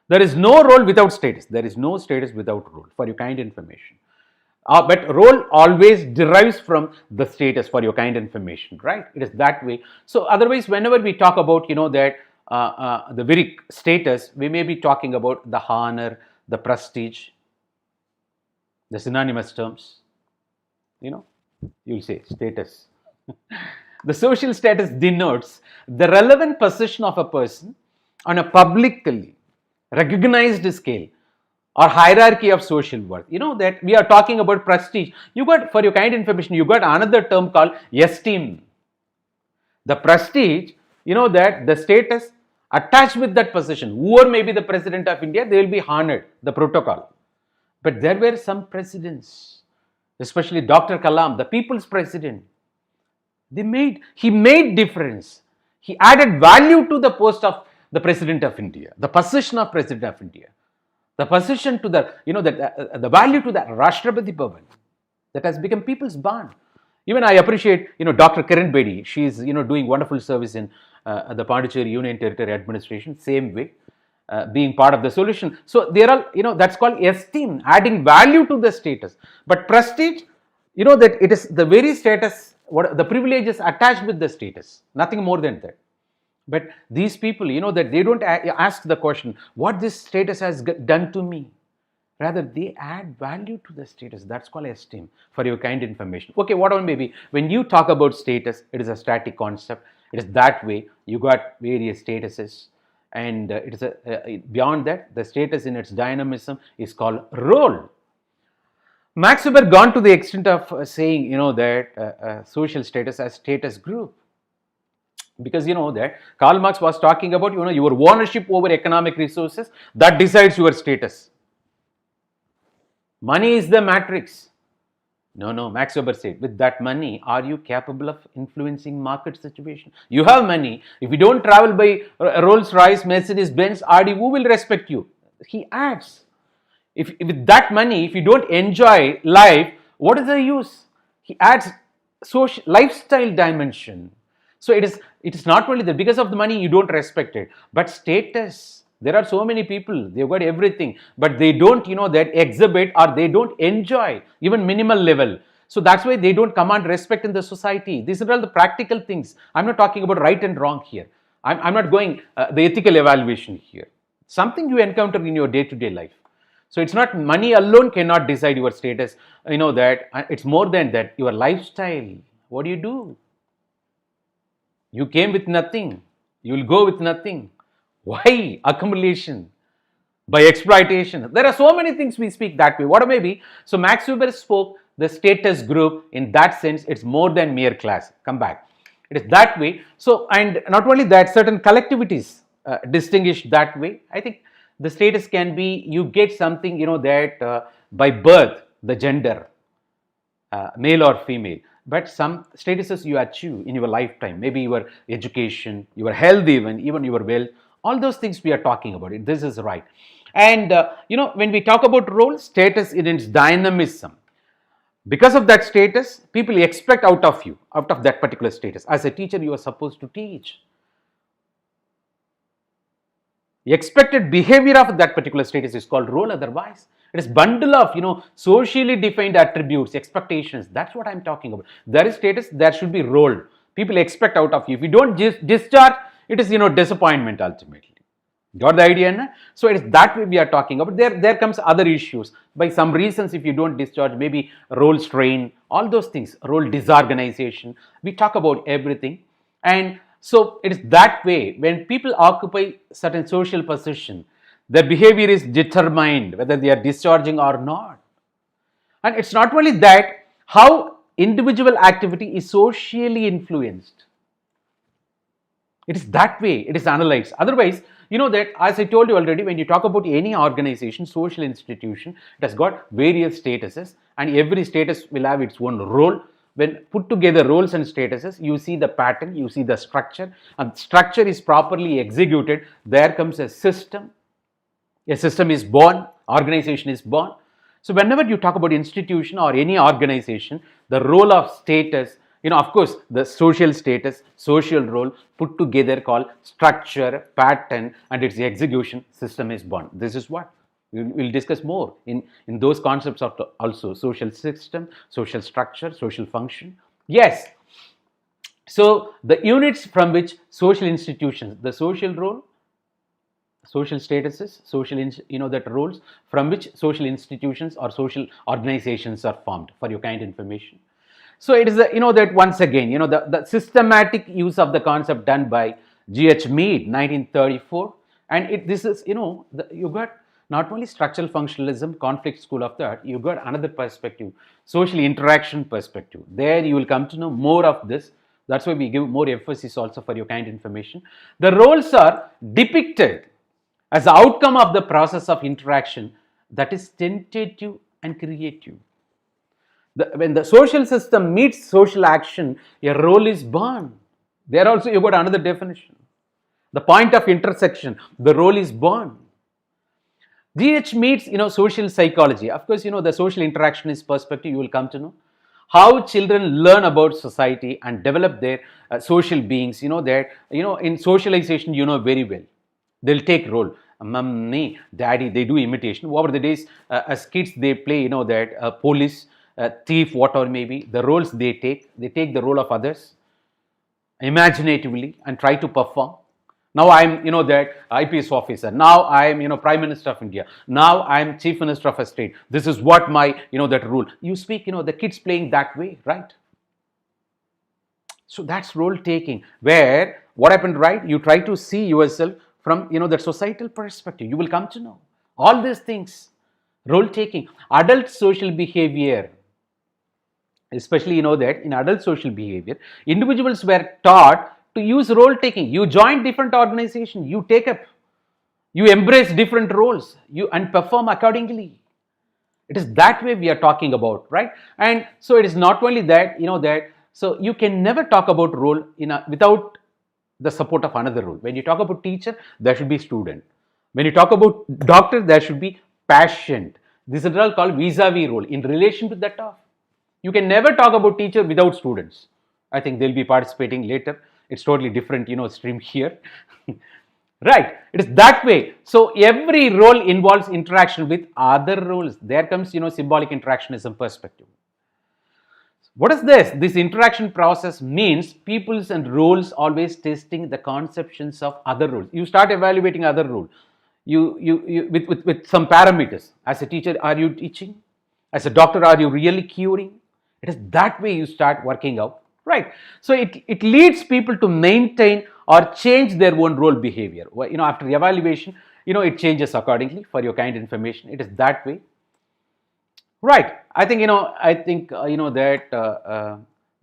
There is no role without status. There is no status without role, for your kind information. But role always derives from the status, for your kind information, right? It is that way. So otherwise, whenever we talk about, that the very status, we may be talking about the honor, the prestige, the synonymous terms. You'll say status. The social status denotes the relevant position of a person on a publicly recognized scale or hierarchy of social worth. That we are talking about prestige. You got, for your kind information, you got another term called esteem. The prestige, that the status attached with that position, whoever may be the president of India, they will be honored, the protocol. But there were some presidents, especially Dr. Kalam, the people's president. He made difference. He added value to the post of the president of India, the position of president of India. The position to the value to the Rashtrapati Bhavan that has become people's bond. Even I appreciate, Dr. Kiran Bedi. She is, doing wonderful service in the Pondicherry Union Territory Administration, same way, being part of the solution. So there are, that's called esteem, adding value to the status. But prestige, that it is the very status, what the privileges attached with the status, nothing more than that. But these people, that they don't ask the question, what this status has done to me. Rather, they add value to the status. That's called esteem, for your kind information. Okay, whatever may be. When you talk about status, it is a static concept. It is that way. You got various statuses. And it is beyond that, the status in its dynamism is called role. Max Weber gone to the extent of saying, that social status as status group. Because that Karl Marx was talking about, your ownership over economic resources, that decides your status. Money is the matrix. No, Max Weber said, with that money, are you capable of influencing market situation? You have money. If you don't travel by Rolls Royce, Mercedes Benz, Audi, who will respect you? He adds, if with that money, if you don't enjoy life, what is the use? He adds social lifestyle dimension. So it is not only that because of the money you don't respect it, but status. There are so many people, they've got everything, but they don't, that exhibit or they don't enjoy even minimal level. So that's why they don't command respect in the society. These are all the practical things. I'm not talking about right and wrong here. I'm not going the ethical evaluation here. Something you encounter in your day-to-day life. So it's not money alone cannot decide your status. That it's more than that. Your lifestyle. What do you do? You came with nothing. You will go with nothing. Why? Accumulation. By exploitation. There are so many things we speak that way. What may be? So Max Weber spoke the status group in that sense. It's more than mere class. Come back. It is that way. So, and not only that, certain collectivities distinguished that way. I think the status can be, you get something, that by birth, the gender. male or female, but some statuses you achieve in your lifetime, maybe your education, your health, even your wealth, all those things we are talking about it. This is right. And when we talk about role, status in its dynamism, because of that status, people expect out of you, out of that particular status. As a teacher, you are supposed to teach. Expected behavior of that particular status is called role. Otherwise, it is bundle of socially defined attributes, expectations. That's what I'm talking about. There is status, there should be role. People expect out of you. If you don't discharge, it is disappointment ultimately. Got the idea? Na? So it is that way we are talking about. There comes other issues. By some reasons, if you don't discharge, maybe role strain, all those things, role disorganization. We talk about everything. And so it is that way. When people occupy certain social position, their behavior is determined whether they are discharging or not. And it's not only that, how individual activity is socially influenced. It is that way it is analyzed. Otherwise, that as I told you already, when you talk about any organization, social institution, it has got various statuses, and every status will have its own role. When put together roles and statuses, you see the pattern, you see the structure, and structure is properly executed. There comes a system. A system is born, organization is born. So whenever you talk about institution or any organization, the role of status, of course, the social status, social role put together called structure, pattern, and its execution, system is born. This is what we'll discuss more in those concepts of also social system, social structure, social function. Yes. So the units from which social institutions, the social role, social statuses, social that roles from which social institutions or social organizations are formed, for your kind information. So it is that once again the systematic use of the concept done by G.H. Mead 1934, and this is you got not only structural functionalism, conflict school of thought, you got another perspective, social interaction perspective. There you will come to know more of this. That's why we give more emphasis also for your kind information. The roles are depicted as the outcome of the process of interaction that is tentative and creative. When the social system meets social action, a role is born. There also you got another definition. The point of intersection, the role is born. G.H. Mead's social psychology. Of course, the social interactionist perspective, you will come to know how children learn about society and develop their social beings. That in socialization, very well. They'll take role. Mummy, daddy, they do imitation. Over the days, as kids, they play, that police, thief, whatever may be. The roles they take the role of others imaginatively and try to perform. Now I am, that IPS officer. Now I am, Prime Minister of India. Now I am Chief Minister of a state. This is what my, that rule. You speak, the kids playing that way, right? So that's role taking. Where what happened, right? You try to see yourself from, that societal perspective. You will come to know all these things. Role taking, adult social behavior. Especially, that in adult social behavior, individuals were taught to use role taking. You join different organizations, you take up, you embrace different roles, and perform accordingly. It is that way we are talking about, right? And so it is not only that, so you can never talk about role without the support of another role. When you talk about teacher, there should be student. When you talk about doctor, there should be patient. This is all called vis-a-vis role in relation to that of. You can never talk about teacher without students. I think they'll be participating later. It's totally different, stream here. Right. It is that way. So every role involves interaction with other roles. There comes, symbolic interactionism perspective. What is this? This interaction process means peoples and roles always testing the conceptions of other roles. You start evaluating other role. You with some parameters. As a teacher, are you teaching? As a doctor, are you really curing? It is that way you start working out, right? So it leads people to maintain or change their own role behavior. After evaluation, it changes accordingly for your kind information. It is that way, right? I think that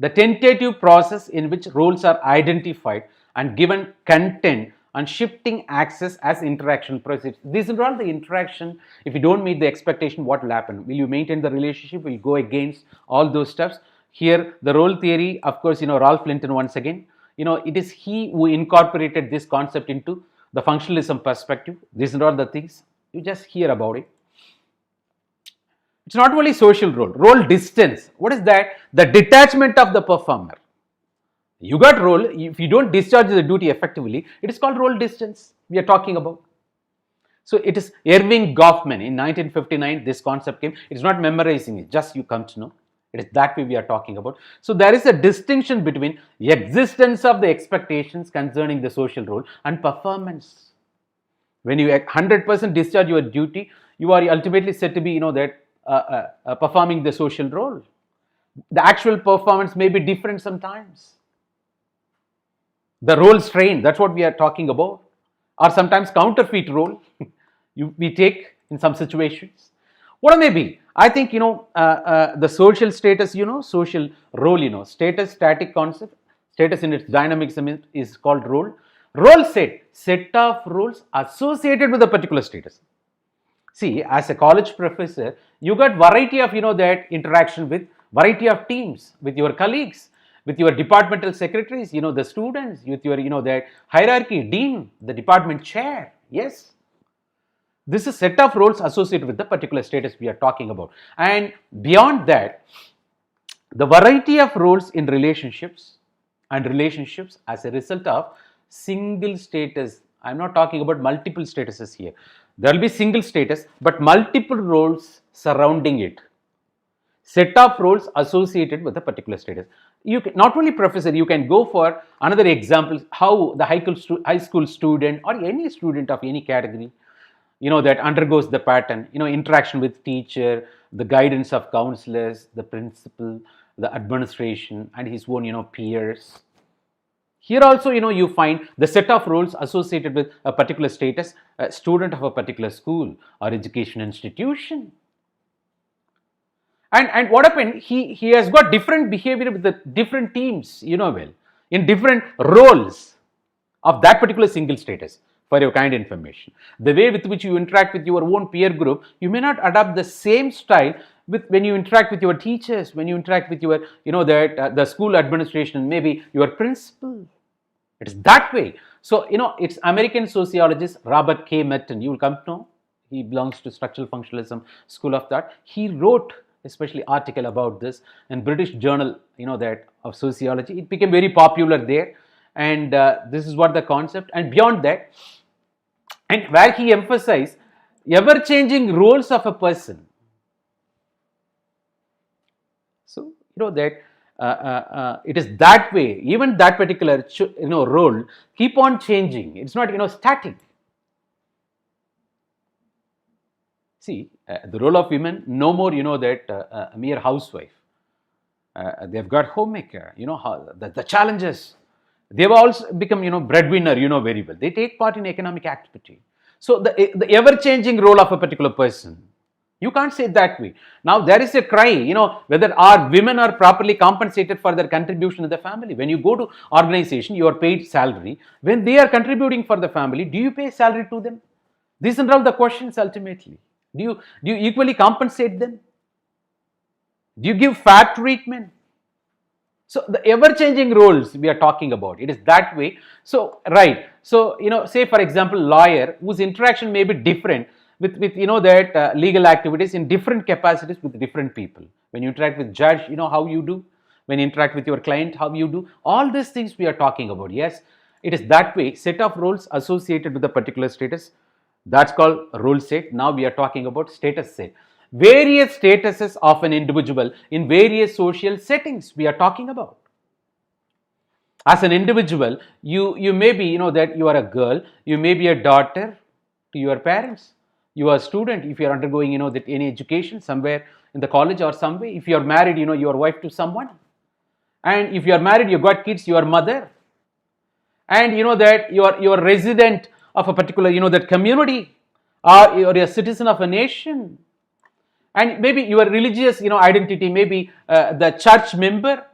the tentative process in which roles are identified and given content and shifting access as interaction proceeds. These are all the interaction. If you don't meet the expectation, what will happen? Will you maintain the relationship? Will you go against all those steps? Here, the role theory, of course, Ralph Linton once again, it is he who incorporated this concept into the functionalism perspective. These are all the things. You just hear about it. It's not only social role distance. What is that? The detachment of the performer. You got role, if you don't discharge the duty effectively, it is called role distance we are talking about. So it is Erving Goffman in 1959, this concept came. It is not memorizing it, just you come to know. It is that way we are talking about. So there is a distinction between existence of the expectations concerning the social role and performance. When you 100% discharge your duty, you are ultimately said to be, performing the social role. The actual performance may be different sometimes. The role strain, that's what we are talking about, or sometimes counterfeit role we take in some situations. What may be? I think, the social status, social role, status, static concept, status in its dynamism is called role. Role set of roles associated with a particular status. See, as a college professor, you got variety of, that interaction with variety of teams, with your colleagues, with your departmental secretaries, the students, with your, that hierarchy, dean, the department chair. Yes. This is set of roles associated with the particular status we are talking about. And beyond that, the variety of roles in relationships as a result of single status. I'm not talking about multiple statuses here. There will be single status, but multiple roles surrounding it. Set of roles associated with a particular status. You can, not only professor, you can go for another example, how the high school student or any student of any category, that undergoes the pattern, interaction with teacher, the guidance of counselors, the principal, the administration, and his own, peers. Here also, you find the set of roles associated with a particular status, a student of a particular school or education institution. And what happened? He has got different behavior with the different teams, in different roles of that particular single status. For your kind information, the way with which you interact with your own peer group, you may not adopt the same style when you interact with your teachers, when you interact with your, the school administration, maybe your principal. It is that way. So, it's American sociologist Robert K. Merton. You will come to know. He belongs to structural functionalism school of thought. He wrote especially article about this in British Journal, that of sociology. It became very popular there. And this is what the concept, and beyond that, and where he emphasized ever-changing roles of a person. So, that it is that way, even that particular, role keep on changing. It's not, static. See, the role of women, no more, that a mere housewife. They've got homemaker, how the challenges. They've also become, breadwinner, very well. They take part in economic activity. So the ever-changing role of a particular person, you can't say it that way. Now there is a cry, whether our women are properly compensated for their contribution to the family. When you go to organization, you are paid salary. When they are contributing for the family, do you pay salary to them? These are all the questions ultimately. Do you equally compensate them? Do you give fair treatment? So the ever-changing roles we are talking about, it is that way. So, right. So, say for example, lawyer whose interaction may be different with that legal activities in different capacities with different people. When you interact with judge, how you do. When you interact with your client, how you do. All these things we are talking about. Yes, it is that way. Set of roles associated with a particular status. That's called role set. Now we are talking about status set. Various statuses of an individual in various social settings we are talking about. As an individual, you may be, that you are a girl, you may be a daughter to your parents. You are a student if you are undergoing, that any education somewhere in the college or somewhere. If you are married, you are wife to someone. And if you are married, you got kids, you are mother. And that you are resident of a particular, that community, or you are a citizen of a nation. And maybe your religious, identity, maybe the church member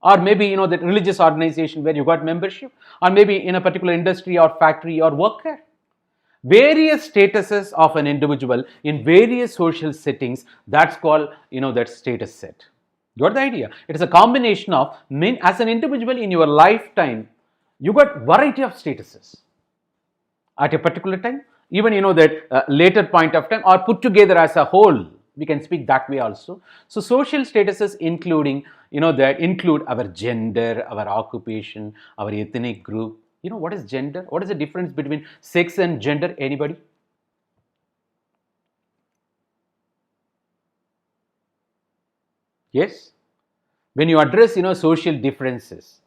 or maybe that religious organization where you got membership, or maybe in a particular industry or factory or worker. Various statuses of an individual in various social settings, that's called that status set. Got the idea? It is a combination of as an individual in your lifetime, you got variety of statuses at a particular time, even that later point of time, or put together as a whole, we can speak that way also. So social statuses including that include our gender, our occupation, our ethnic group. What is gender? What is the difference between sex and gender? Anybody? Yes, when you address social differences,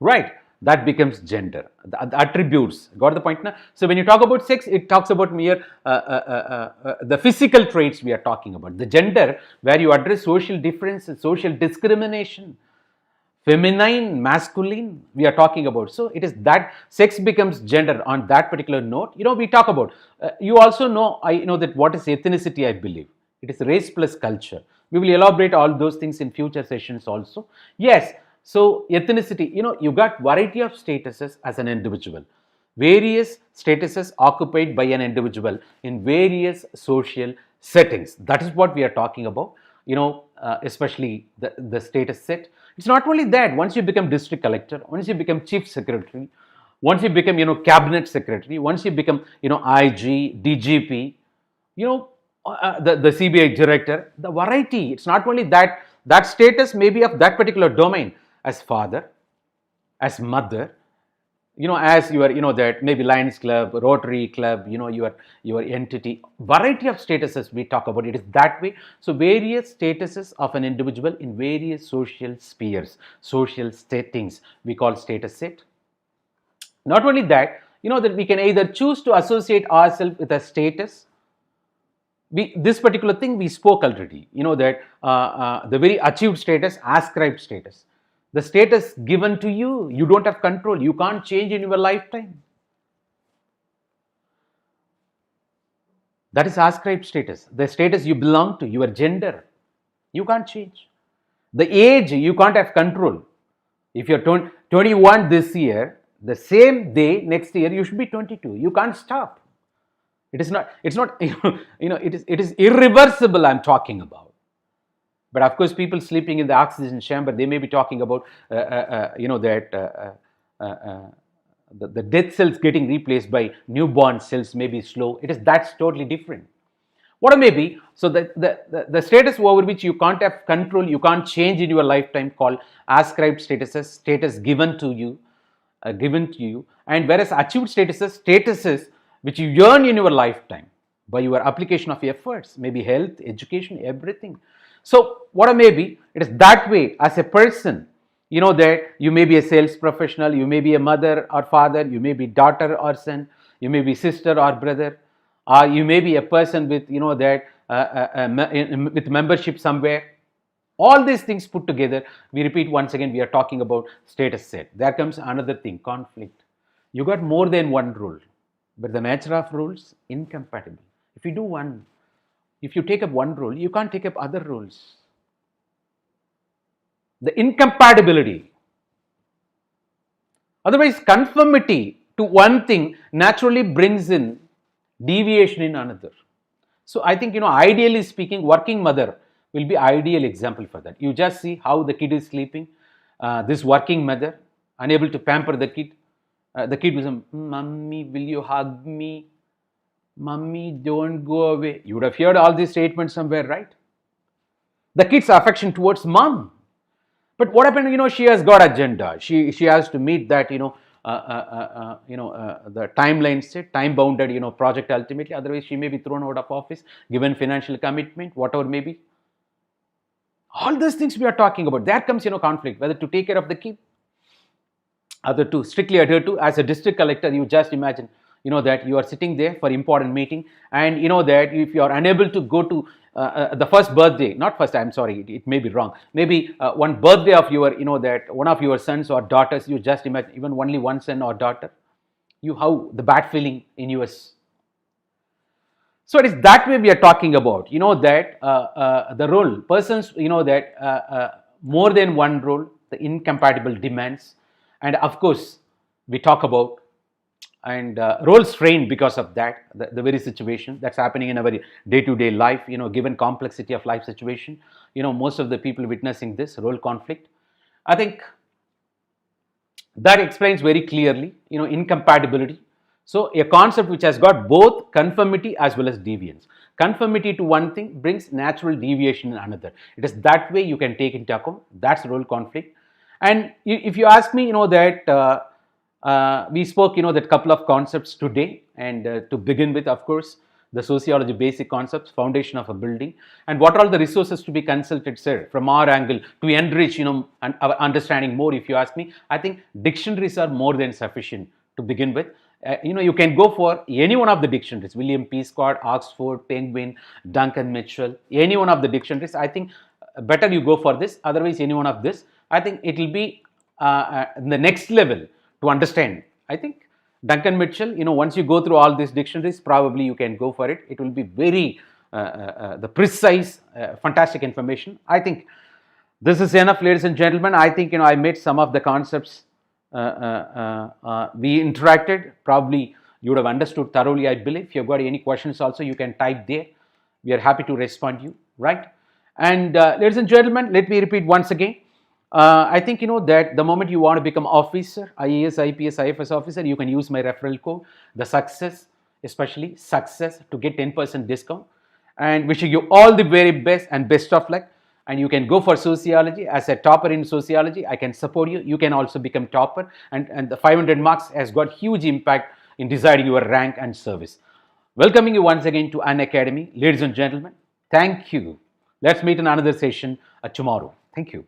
right, that becomes gender, the attributes. Got the point now? So when you talk about sex, it talks about mere the physical traits we are talking about. The gender, where you address social differences, social discrimination, feminine, masculine, we are talking about. So it is that sex becomes gender on that particular note. We talk about, you also know, I know that what is ethnicity, I believe. It is race plus culture. We will elaborate all those things in future sessions also. Yes, so ethnicity, you got variety of statuses as an individual. Various statuses occupied by an individual in various social settings. That is what we are talking about, especially the status set. It's not only that, once you become district collector, once you become chief secretary, once you become, cabinet secretary, once you become, IG, DGP, the CBI director, the variety, it's not only that status may be of that particular domain, as father, as mother, as your, that maybe Lions Club, Rotary Club, your entity, variety of statuses we talk about, it is that way. So various statuses of an individual in various social spheres, social settings, we call status set. Not only that, that we can either choose to associate ourselves with a status. This particular thing we spoke already, that the very achieved status, ascribed status. The status given to you, you don't have control, you can't change in your lifetime. That is ascribed status, the status you belong to, your gender, you can't change. The age, you can't have control. If you're 21 this year, the same day next year you should be 22. You can't stop. It's not, it is irreversible I'm talking about. But of course, people sleeping in the oxygen chamber, they may be talking about, the death cells getting replaced by newborn cells may be slow. That's totally different. What may be, so the status over which you can't have control, you can't change in your lifetime, called ascribed statuses, status given to you, and whereas achieved statuses which you earn in your lifetime by your application of efforts, maybe health, education, everything. So what may be, it is that way as a person, that you may be a sales professional, you may be a mother or father, you may be daughter or son, you may be sister or brother, or you may be a person with, with membership somewhere. All these things put together, we repeat once again, we are talking about status set. There comes another thing, conflict. You got more than one rule, but the nature of rules, incompatible. If you take up one rule, you can't take up other rules. The incompatibility. Otherwise, conformity to one thing naturally brings in deviation in another. So I think, ideally speaking, working mother will be ideal example for that. You just see how the kid is sleeping. This working mother, unable to pamper the kid. The kid will say, "Mummy, will you hug me? Mummy, don't go away." You would have heard all these statements somewhere, right? The kid's affection towards mom. But what happened, she has got agenda. She has to meet that, the timeline set, time bounded, project ultimately. Otherwise, she may be thrown out of office, given financial commitment, whatever may be. All these things we are talking about. There comes, conflict, whether to take care of the kid, other to strictly adhere to. As a district collector, you just imagine, that you are sitting there for important meeting, and that if you are unable to go to the first birthday, not first, I'm sorry, it may be wrong, maybe one birthday of your, that one of your sons or daughters, you just imagine, even only one son or daughter, how the bad feeling in yours. So it is that way we are talking about, that the role, persons, that more than one role, the the incompatible demands, and of course, we talk about and role strain because of that, the very situation that's happening in our day-to-day life, given complexity of life situation, most of the people witnessing this role conflict. I think that explains very clearly, incompatibility. So a concept which has got both conformity as well as deviance. Conformity to one thing brings natural deviation in another. It is that way you can take into account. That's role conflict. And if you ask me, that we spoke, that couple of concepts today. And to begin with, of course, the sociology basic concepts, foundation of a building, and what are all the resources to be consulted, sir, from our angle to enrich, our understanding more. If you ask me, I think dictionaries are more than sufficient to begin with. You can go for any one of the dictionaries, William P. Scott, Oxford, Penguin, Duncan Mitchell, any one of the dictionaries. I think better you go for this. Otherwise, any one of this, I think it will be the next level to understand. I think Duncan Mitchell, once you go through all these dictionaries, probably you can go for it. It will be very the precise, fantastic information. I think this is enough, ladies and gentlemen. I think I made some of the concepts. We interacted. Probably you would have understood thoroughly, I believe. If you've got any questions also, you can type there. We are happy to respond to you, right? And ladies and gentlemen, let me repeat once again. I think that the moment you want to become officer, IAS, IPS, IFS officer, you can use my referral code, the success, especially success, to get 10% discount. And wishing you all the very best and best of luck. And you can go for sociology. As a topper in sociology, I can support you. You can also become topper. And the 500 marks has got huge impact in deciding your rank and service. Welcoming you once again to Unacademy. Ladies and gentlemen, thank you. Let's meet in another session tomorrow. Thank you.